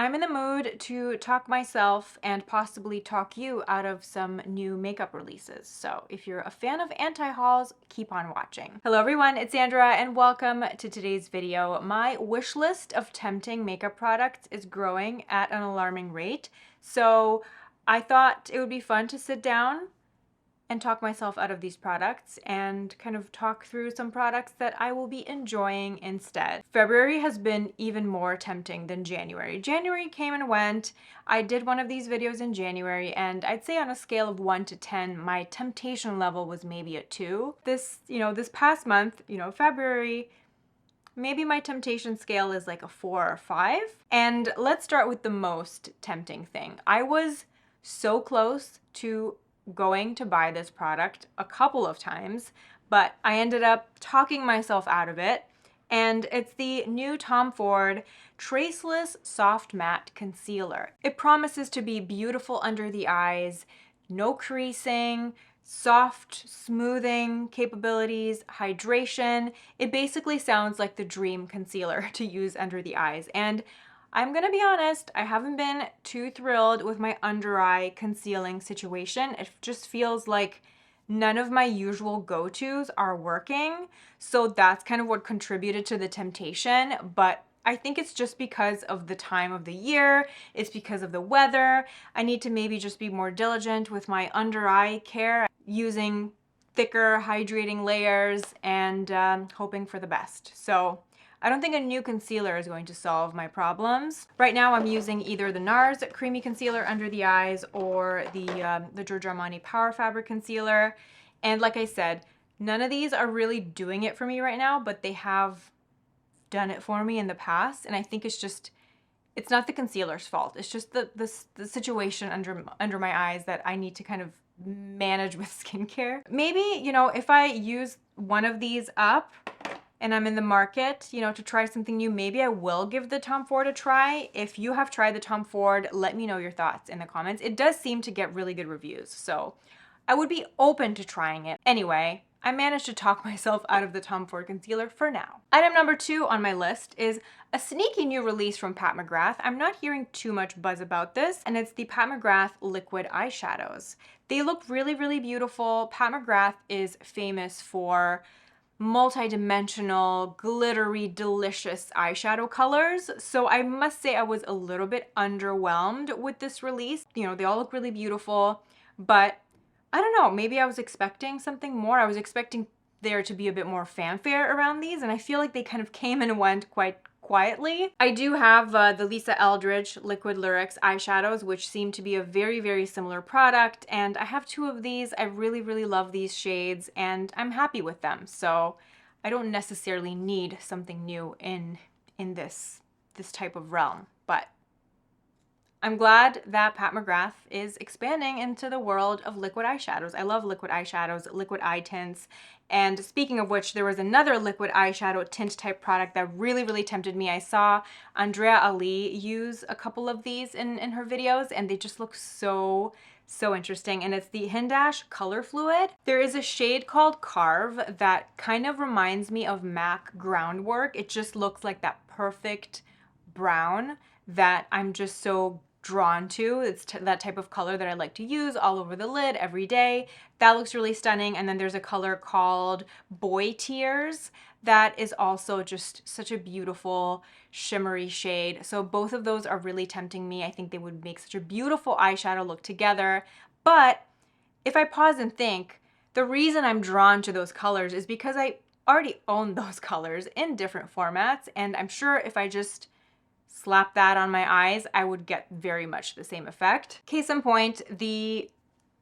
I'm in the mood to talk myself and possibly talk you out of some new makeup releases. So if you're a fan of anti-hauls, keep on watching. Hello everyone, it's Sandra and welcome to today's video. My wish list of tempting makeup products is growing at an alarming rate. So I thought it would be fun to sit down and talk myself out of these products and kind of talk through some products that I will be enjoying instead. February has been even more tempting than January. January came and went. I did one of these videos in January and I'd say on a scale of 1 to 10, my temptation level was maybe a 2. This past month, February, maybe my temptation scale is like a 4 or 5. And let's start with the most tempting thing. I was so close to going to buy this product a couple of times, but I ended up talking myself out of it, and it's the new Tom Ford Traceless Soft Matte Concealer. It promises to be beautiful under the eyes, no creasing, soft smoothing capabilities, hydration. It basically sounds like the dream concealer to use under the eyes, and I'm gonna be honest, I haven't been too thrilled with my under eye concealing situation. It just feels like none of my usual go-tos are working. So that's kind of what contributed to the temptation, but I think it's just because of the time of the year. It's because of the weather. I need to maybe just be more diligent with my under eye care, using thicker hydrating layers and hoping for the best. So I don't think a new concealer is going to solve my problems. Right now I'm using either the NARS Creamy Concealer under the eyes or the Giorgio Armani Power Fabric Concealer. And like I said, none of these are really doing it for me right now, but they have done it for me in the past. And I think it's not the concealer's fault. It's just the situation under my eyes that I need to kind of manage with skincare. Maybe, if I use one of these up, and I'm in the market, to try something new, maybe I will give the Tom Ford a try. If you have tried the Tom Ford, let me know your thoughts in the comments. It does seem to get really good reviews, so I would be open to trying it. Anyway, I managed to talk myself out of the Tom Ford concealer for now. Item number 2 on my list is a sneaky new release from Pat McGrath. I'm not hearing too much buzz about this, and it's the Pat McGrath liquid eyeshadows. They look really, really beautiful. Pat McGrath is famous for multi-dimensional, glittery, delicious eyeshadow colors. So I must say I was a little bit underwhelmed with this release. They all look really beautiful, but I don't know, maybe I was expecting something more. I was expecting there to be a bit more fanfare around these, and I feel like they kind of came and went quite quietly. I do have the Lisa Eldridge Liquid Lyrics eyeshadows, which seem to be a very, very similar product, and I have 2 of these. I really, really love these shades, and I'm happy with them, so I don't necessarily need something new in this type of realm, but I'm glad that Pat McGrath is expanding into the world of liquid eyeshadows. I love liquid eyeshadows, liquid eye tints. And speaking of which, there was another liquid eyeshadow tint type product that really, really tempted me. I saw Andrea Ali use a couple of these in her videos, and they just look so interesting. And it's the Hindash Color Fluid. There is a shade called Carve that kind of reminds me of MAC Groundwork. It just looks like that perfect brown that I'm just so drawn to. It's that type of color that I like to use all over the lid every day. That looks really stunning. And then there's a color called Boy Tears that is also just such a beautiful shimmery shade. So both of those are really tempting me. I think they would make such a beautiful eyeshadow look together. But if I pause and think, the reason I'm drawn to those colors is because I already own those colors in different formats, and I'm sure if I just slap that on my eyes, I would get very much the same effect. Case in point, the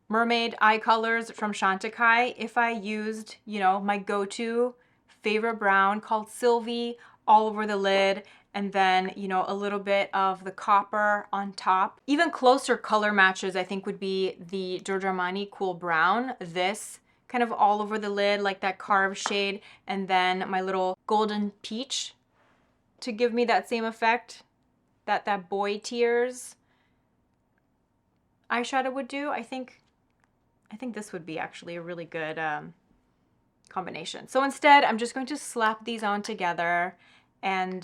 mermaid eye colors from Chantecaille. If I used, my go-to favorite brown called Sylvie all over the lid, and then, a little bit of the copper on top. Even closer color matches, I think, would be the Giorgio Armani Cool Brown. This kind of all over the lid, like that Carve shade, and then my little Golden Peach to give me that same effect that Boy Tears eyeshadow would do. I think this would be actually a really good combination. So instead, I'm just going to slap these on together and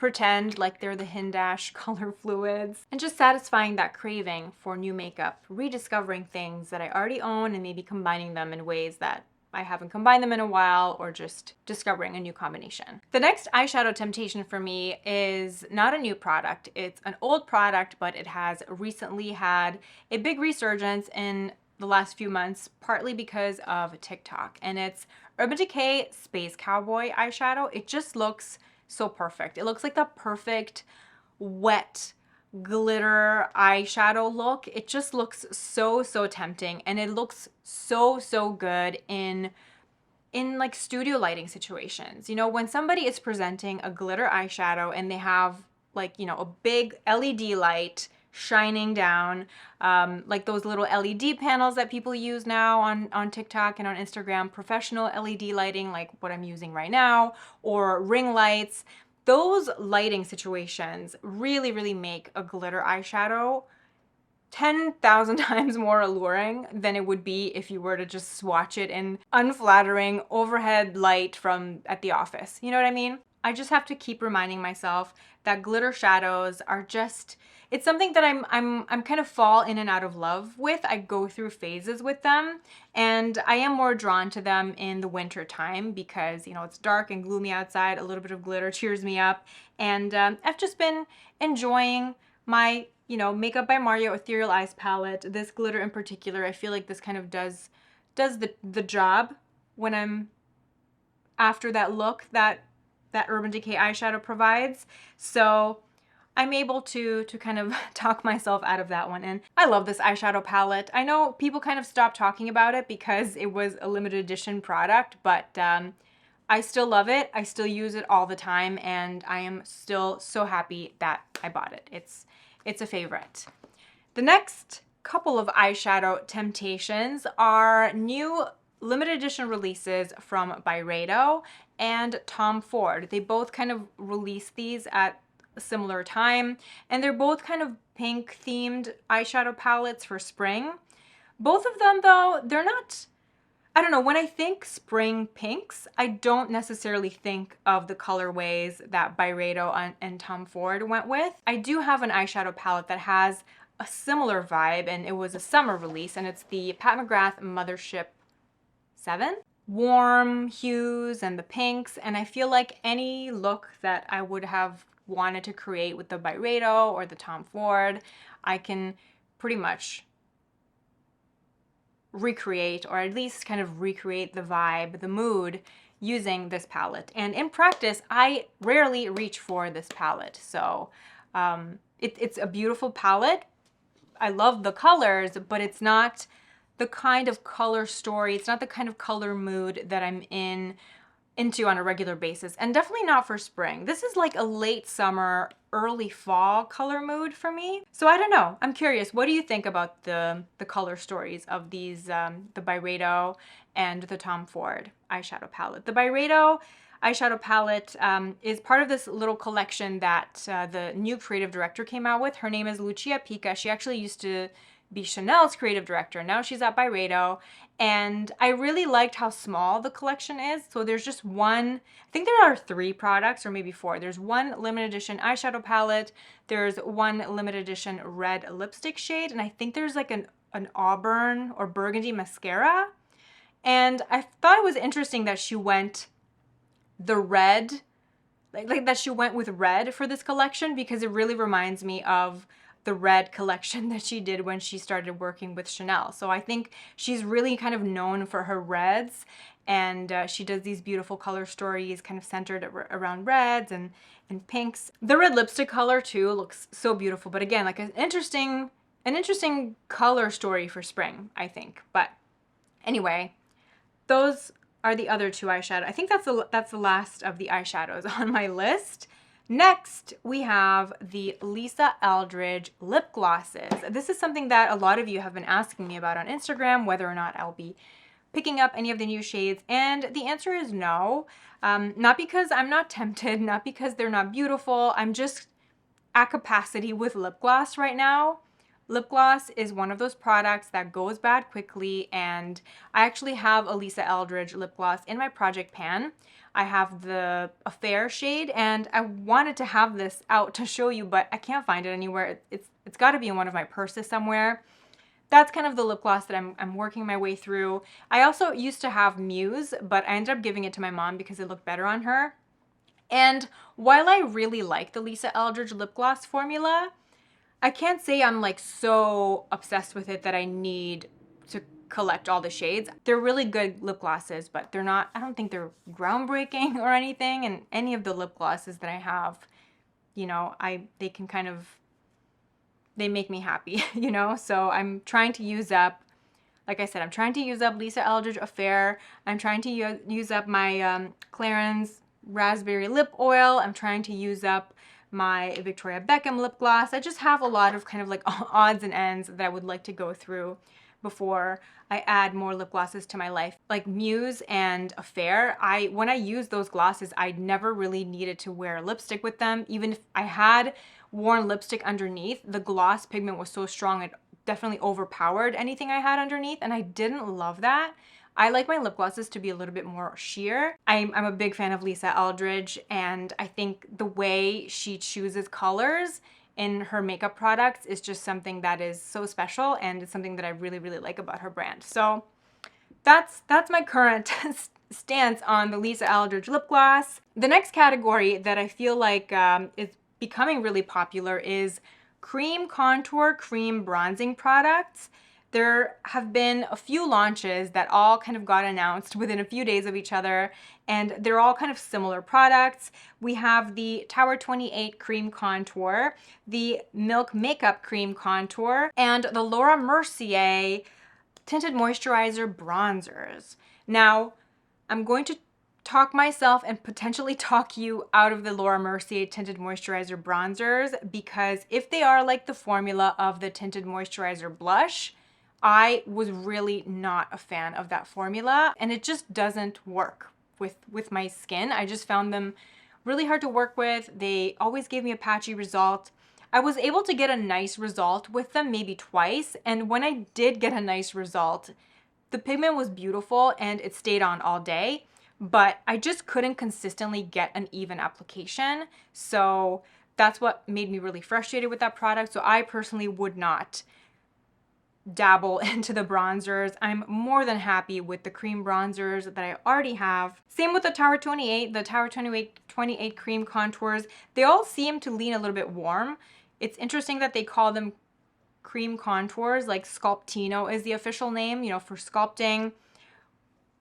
pretend like they're the Hindash color fluids, and just satisfying that craving for new makeup, rediscovering things that I already own and maybe combining them in ways that I haven't combined them in a while, or just discovering a new combination. The next eyeshadow temptation for me is not a new product. It's an old product, but it has recently had a big resurgence in the last few months, partly because of TikTok. And it's Urban Decay Space Cowboy eyeshadow. It just looks so perfect. It looks like the perfect wet glitter eyeshadow look. It just looks so tempting, and it looks so good in like studio lighting situations. You know, when somebody is presenting a glitter eyeshadow and they have like, you know, a big LED light shining down, like those little LED panels that people use now on TikTok and on Instagram, professional LED lighting like what I'm using right now, or ring lights. Those lighting situations really make a glitter eyeshadow 10,000 times more alluring than it would be if you were to just swatch it in unflattering overhead light from at the office. You know what I mean? I just have to keep reminding myself that glitter shadows are just, it's something that I'm kind of fall in and out of love with. I go through phases with them, and I am more drawn to them in the winter time because, you know, it's dark and gloomy outside. A little bit of glitter cheers me up, and I've just been enjoying my, you know, Makeup by Mario Ethereal Eyes palette. This glitter in particular, I feel like this kind of does the job when I'm after that look that Urban Decay eyeshadow provides. So I'm able to kind of talk myself out of that one. And I love this eyeshadow palette. I know people kind of stopped talking about it because it was a limited edition product, but I still love it. I still use it all the time, and I am still so happy that I bought it. It's a favorite. The next couple of eyeshadow temptations are new limited edition releases from Byredo and Tom Ford. They both kind of released these at a similar time, and they're both kind of pink themed eyeshadow palettes for spring. Both of them though, they're not, I don't know, when I think spring pinks, I don't necessarily think of the colorways that Byredo and Tom Ford went with. I do have an eyeshadow palette that has a similar vibe, and it was a summer release, and it's the Pat McGrath Mothership 7. Warm hues and the pinks, and I feel like any look that I would have wanted to create with the Byredo or the Tom Ford, I can pretty much recreate, or at least kind of recreate the vibe, the mood, using this palette. And in practice, I rarely reach for this palette. So it's a beautiful palette. I love the colors, but it's not the kind of color story, it's not the kind of color mood that I'm into on a regular basis, and definitely not for spring. This is like a late summer, early fall color mood for me. So I don't know, I'm curious, what do you think about the color stories of these, the Byredo and the Tom Ford eyeshadow palette? The Byredo eyeshadow palette is part of this little collection that the new creative director came out with. Her name is Lucia Pica. She actually used to be Chanel's creative director. Now she's at Byredo, and I really liked how small the collection is. So there's just one, I think there are 3 products or maybe 4. There's one limited edition eyeshadow palette, there's one limited edition red lipstick shade, and I think there's like an auburn or burgundy mascara. And I thought it was interesting that she went the red, like that she went with red for this collection, because it really reminds me of the red collection that she did when she started working with Chanel. So I think she's really kind of known for her reds, and she does these beautiful color stories kind of centered around reds and pinks. The red lipstick color too looks so beautiful, but again, like an interesting color story for spring, I think. But anyway, those are the other 2 eyeshadows. I think that's the last of the eyeshadows on my list. Next, we have the Lisa Eldridge lip glosses. This is something that a lot of you have been asking me about on Instagram, whether or not I'll be picking up any of the new shades, and the answer is no. Not because I'm not tempted, not because they're not beautiful. I'm just at capacity with lip gloss right now. Lip gloss is one of those products that goes bad quickly, and I actually have a Lisa Eldridge lip gloss in my project pan. I have the Affair shade, and I wanted to have this out to show you, but I can't find it anywhere. It's got to be in one of my purses somewhere. That's kind of the lip gloss that I'm working my way through. I also used to have Muse, but I ended up giving it to my mom because it looked better on her. And while I really like the Lisa Eldridge lip gloss formula, I can't say I'm like so obsessed with it that I need to collect all the shades. They're really good lip glosses, but they're not, I don't think they're groundbreaking or anything. And any of the lip glosses that I have, you know, they can kind of, they make me happy, you know? So I'm trying to use up, like I said, I'm trying to use up Lisa Eldridge Affair. I'm trying to use up my Clarins Raspberry Lip Oil. I'm trying to use up my Victoria Beckham lip gloss. I just have a lot of kind of like odds and ends that I would like to go through before I add more lip glosses to my life. Like Muse and Affair, when I use those glosses, I never really needed to wear lipstick with them. Even if I had worn lipstick underneath, the gloss pigment was so strong it definitely overpowered anything I had underneath, and I didn't love that. I like my lip glosses to be a little bit more sheer. I'm a big fan of Lisa Eldridge, and I think the way she chooses colors in her makeup products is just something that is so special, and it's something that I really, really like about her brand. So that's my current stance on the Lisa Eldridge lip gloss. The next category that I feel like is becoming really popular is cream contour, cream bronzing products. There have been a few launches that all kind of got announced within a few days of each other, and they're all kind of similar products. We have the Tower 28 Cream Contour, the Milk Makeup Cream Contour, and the Laura Mercier Tinted Moisturizer Bronzers. Now, I'm going to talk myself and potentially talk you out of the Laura Mercier Tinted Moisturizer Bronzers, because if they are like the formula of the Tinted Moisturizer Blush, I was really not a fan of that formula, and it just doesn't work with my skin. I just found them really hard to work with. They always gave me a patchy result. I was able to get a nice result with them maybe twice, and when I did get a nice result, the pigment was beautiful and it stayed on all day, but I just couldn't consistently get an even application. So that's what made me really frustrated with that product. So I personally would not dabble into the bronzers. I'm more than happy with the cream bronzers that I already have. Same with the Tower 28, the Tower 28 cream contours. They all seem to lean a little bit warm. It's interesting that they call them cream contours, like Sculptino is the official name, you know, for sculpting.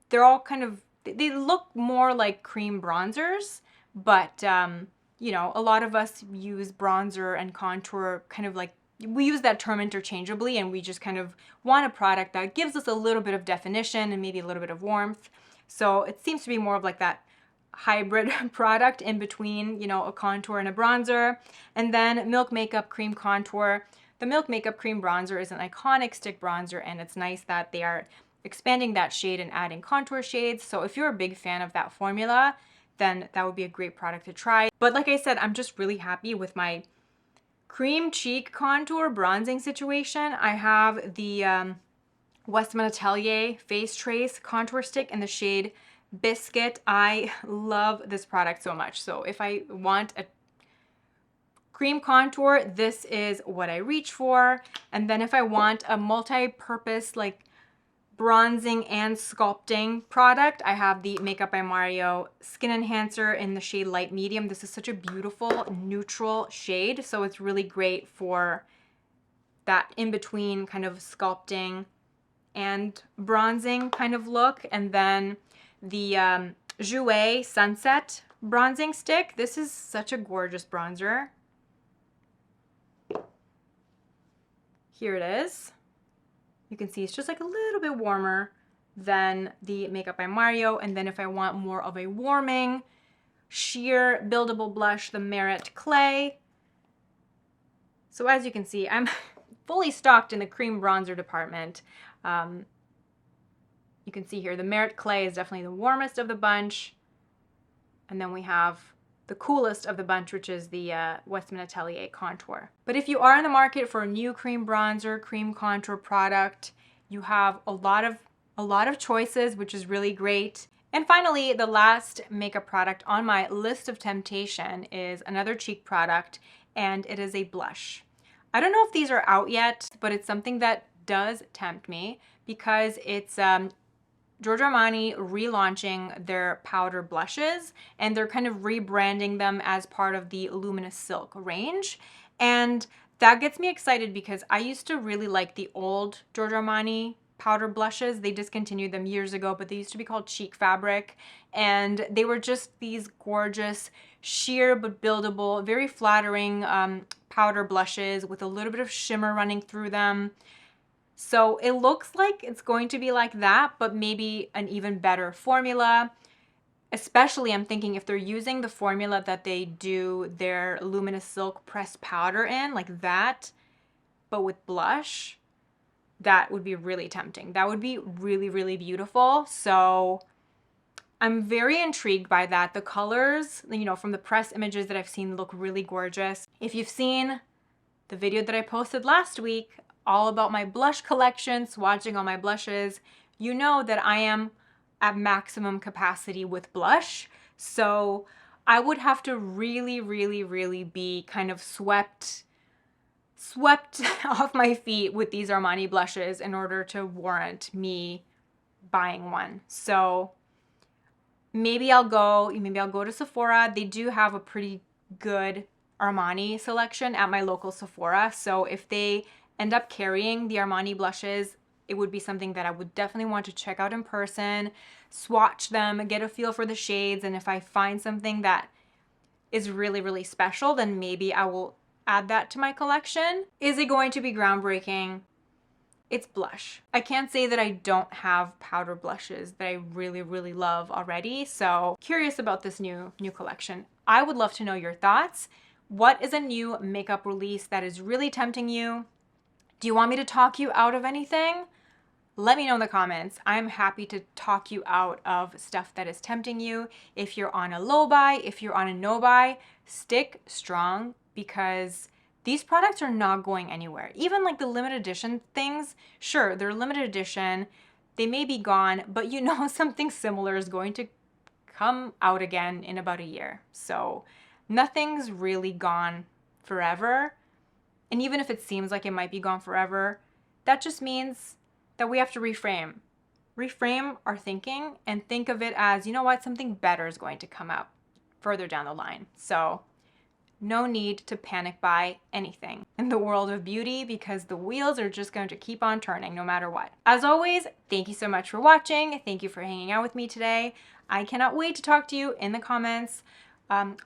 They're all kind of, they look more like cream bronzers, but you know, a lot of us use bronzer and contour kind of like, we use that term interchangeably, and we just kind of want a product that gives us a little bit of definition and maybe a little bit of warmth. So it seems to be more of like that hybrid product in between, you know, a contour and a bronzer. And then Milk Makeup Cream Contour. The Milk Makeup Cream Bronzer is an iconic stick bronzer, and it's nice that they are expanding that shade and adding contour shades. So if you're a big fan of that formula, then that would be a great product to try. But like I said, I'm just really happy with my cream cheek contour bronzing situation. I have the Westman Atelier Face Trace Contour Stick in the shade Biscuit. I love this product so much. So if I want a cream contour, this is what I reach for. And then if I want a multi-purpose like bronzing and sculpting product, I have the Makeup by Mario Skin Enhancer in the shade Light Medium. This is such a beautiful neutral shade, so it's really great for that in-between kind of sculpting and bronzing kind of look. And then the Jouer Sunset Bronzing Stick. This is such a gorgeous bronzer. Here it is. You can see it's just like a little bit warmer than the Makeup by Mario. And then if I want more of a warming, sheer buildable blush, the Merit Clay. So as you can see, I'm fully stocked in the cream bronzer department. You can see here, the Merit Clay is definitely the warmest of the bunch. And then we have the coolest of the bunch, which is the Westman Atelier Contour. But if you are in the market for a new cream bronzer, cream contour product, you have a lot of choices, which is really great. And finally, the last makeup product on my list of temptation is another cheek product, and it is a blush. I don't know if these are out yet, but it's something that does tempt me because it's Giorgio Armani relaunching their powder blushes, and they're kind of rebranding them as part of the Luminous Silk range. And that gets me excited because I used to really like the old Giorgio Armani powder blushes. They discontinued them years ago, but they used to be called Chic Fabric. And they were just these gorgeous, sheer but buildable, very flattering powder blushes with a little bit of shimmer running through them. So it looks like it's going to be like that, but maybe an even better formula. Especially, I'm thinking if they're using the formula that they do their Luminous Silk pressed powder in, like that, but with blush, that would be really tempting. That would be really, really beautiful. So I'm very intrigued by that. The colors, you know, from the press images that I've seen look really gorgeous. If you've seen the video that I posted last week, all about my blush collection, swatching all my blushes, you know that I am at maximum capacity with blush. So I would have to really, really, really be kind of swept off my feet with these Armani blushes in order to warrant me buying one. So maybe I'll go to Sephora. They do have a pretty good Armani selection at my local Sephora. So if they end up carrying the Armani blushes, it would be something that I would definitely want to check out in person, swatch them, get a feel for the shades, and if I find something that is really, really special, then maybe I will add that to my collection. Is it going to be groundbreaking? It's blush. I can't say that I don't have powder blushes that I really, really love already, so curious about this new collection. I would love to know your thoughts. What is a new makeup release that is really tempting you? Do you want me to talk you out of anything? Let me know in the comments. I'm happy to talk you out of stuff that is tempting you. If you're on a low buy, if you're on a no buy, stick strong because these products are not going anywhere. Even like the limited edition things, sure, they're limited edition. They may be gone, but you know something similar is going to come out again in about a year. So nothing's really gone forever. And even if it seems like it might be gone forever, that just means that we have to reframe our thinking and think of it as, you know what, something better is going to come out further down the line. So no need to panic buy anything in the world of beauty because the wheels are just going to keep on turning no matter what. As always, thank you so much for watching. Thank you for hanging out with me today. I cannot wait to talk to you in the comments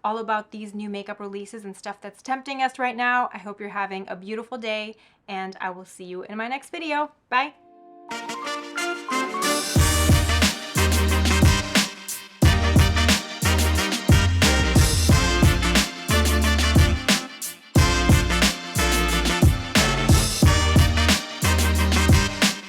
all about these new makeup releases and stuff that's tempting us right now. I hope you're having a beautiful day, and I will see you in my next video. Bye.